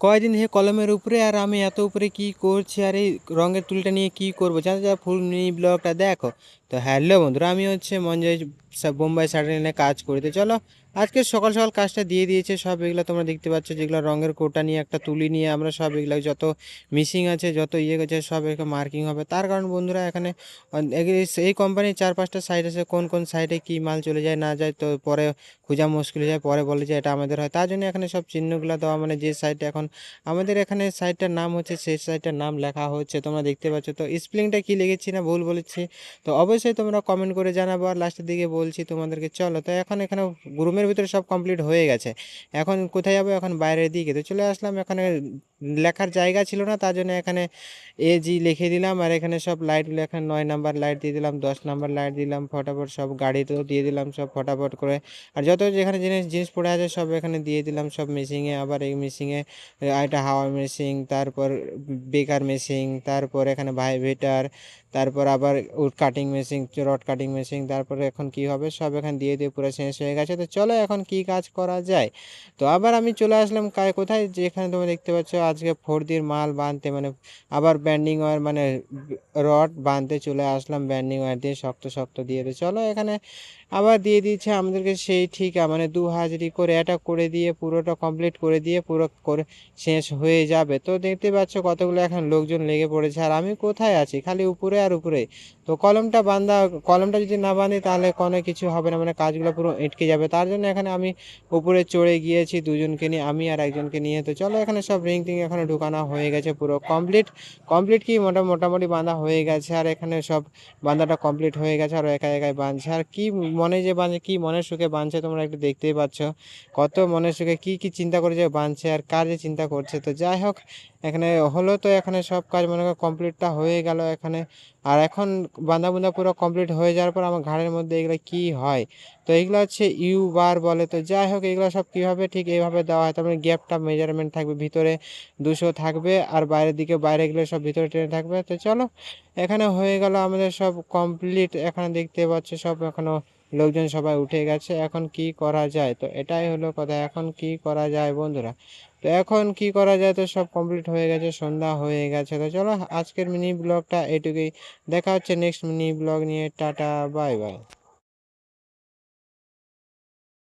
কয়দিন থেকে কলমের উপরে, আর আমি এত উপরে কি করছি, আর এই রঙের তুলিটা নিয়ে কি করবো জানো, যা ফুল মিনি ব্লগটা দেখো। তো হ্যালো বন্ধুরা, আমি হচ্ছে মঞ্জয় বোম্বাই শাটার নিয়ে কাজ করি। তো চলো, আজকে সকাল সকাল কাজটা দিয়ে দিয়েছে। সব এগুলো তোমরা দেখতে পাচ্ছ, যেগুলো রঙের কোটা নিয়ে একটা তুলি নিয়ে আমরা সব এগুলো যত মিসিং আছে, যত ইয়ে আছে, সব এখানে মার্কিং হবে। তার কারণ বন্ধুরা, এখানে এই কোম্পানির 4-5টা সাইট আছে, কোন কোন সাইটে কি মাল চলে যায় না যায়, তো পরে খোঁজা মুশকিল হয়ে যায়, পরে বলে যে এটা আমাদের হয়। তার জন্য এখানে সব চিহ্নগুলো দেওয়া, মানে যে সাইটে এখন আমাদের এখানে সাইটটার নাম হচ্ছে, সেই সাইটটার নাম লেখা হচ্ছে, তোমরা দেখতে পাচ্ছ। তো স্পেলিংটা কি লিখেছি না ভুল বলেছি, তো অবশ্যই তোমরা কমেন্ট করে জানাবো। আর লাস্টের দিকে বলছি তোমাদেরকে, চলো। তো এখন এখানে রুমের ভিতরে সব কমপ্লিট হয়ে গেছে। এখন কোথায় যাবো, এখন বাইরের দিকে। তো চলে আসলাম, এখানে লেখার জায়গা ছিল না, তার জন্য এখানে AG লিখে দিলাম। আর এখানে সব লাইটগুলো, এখানে 9 নাম্বার লাইট দিয়ে দিলাম, 10 নাম্বার লাইট দিলাম, ফটাফট সব গাড়িতেও দিয়ে দিলাম সব ফটাফট করে। আর যত যেখানে জিনিস জিনিস পড়ে আছে সব এখানে দিয়ে দিলাম সব মেশিংয়ে। আবার এই মেশিংয়ে এটা হাওয়া মেশিং, তারপর বেকার মেশিং, তারপর এখানে ভাইব্রেটার, তারপর আবার wood cutting machine, rod cutting machine. তারপরে এখন কি হবে, সব এখানে দিয়ে দিয়ে পুরো শেষ হয়ে গেছে। তো চলো এখন কি কাজ করা যায়। তো আবার আমি চলে আসলাম কোথায়, যেখানে তোমরা দেখতে পাচ্ছ আজকে 4Dর মাল বাঁধতে, মানে আবার ব্যান্ডিং ওয়্যার, মানে রড বাঁধতে চলে আসলাম ব্যান্ডিং ওয়্যার দিয়ে, শক্ত শক্ত দিয়ে। তো চলো এখানে আবার দিয়ে দিচ্ছে আমাদেরকে সেই ঠিক, মানে 2 হাজারি করে এটা করে দিয়ে পুরোটা কমপ্লিট করে দিয়ে পুরো করে শেষ হয়ে যাবে। তো দেখতে পাচ্ছ কতগুলো এখন লোকজন লেগে পড়েছে, আর আমি কোথায় আছি, খালি উপরে আর উপরে। তো কলমটা যদি না বাঁধি তাহলে কোনো কিছু হবে না, মানে কাজগুলো পুরো আটকে যাবে। তার জন্য এখানে আমি উপরে চড়ে গিয়েছি দুজনকে নিয়ে, আমি আর একজনকে নিয়ে। তো চলো এখানে সব রিং টিং এখানে ঢুকানো হয়ে গেছে, পুরো কমপ্লিট। কমপ্লিট কি মোটামুটি বাঁধা হয়ে গেছে, আর এখানে সব বাঁধাটা কমপ্লিট হয়ে গেছে। আর একা একাই বাঁধছে, আর কি মনে যে বাঁধছে, কি মনের সুখে বাঁধছে, তোমরা একটু দেখতেই পাচ্ছ। কত মনের সুখে কি কি চিন্তা করে যে বাঁধছে, আর কার যে চিন্তা করছে। তো যাই হোক, এখানে হলো। তো এখানে সব কাজ মনে করো কমপ্লিটটা হয়ে গেল এখানে। আর এখন বাঁধা বুঁধা পুরো কমপ্লিট হয়ে যাওয়ার পর আমার ঘাড়ের মধ্যে এগুলো কি হয়, তো এগুলো হচ্ছে ইউ বার বলে। তো যাই হোক, এগুলো সব কীভাবে ঠিক এইভাবে দেওয়া হয়, তারপরে গ্যাপটা মেজারমেন্ট থাকবে, ভিতরে 200 থাকবে, আর বাইরের দিকে বাইরে গেলে সব ভিতরে টেনে থাকবে। তো চলো, এখানে হয়ে গেল আমাদের সব কমপ্লিট। এখানে দেখতে পাচ্ছ সব এখনো লোকজন সবাই উঠে গেছে। এখন কি করা যায়, তো এটাই হলো কথা, এখন কি করা যায় বন্ধুরা। তো এখন কি করা যায়, তো সব কমপ্লিট হয়ে গেছে, সন্ধ্যা হয়ে গেছে। তো চলো, আজকের মিনি ব্লগটা এটুকুই। দেখা হচ্ছে নেক্সট মিনি ব্লগ নিয়ে। Tata, bye bye.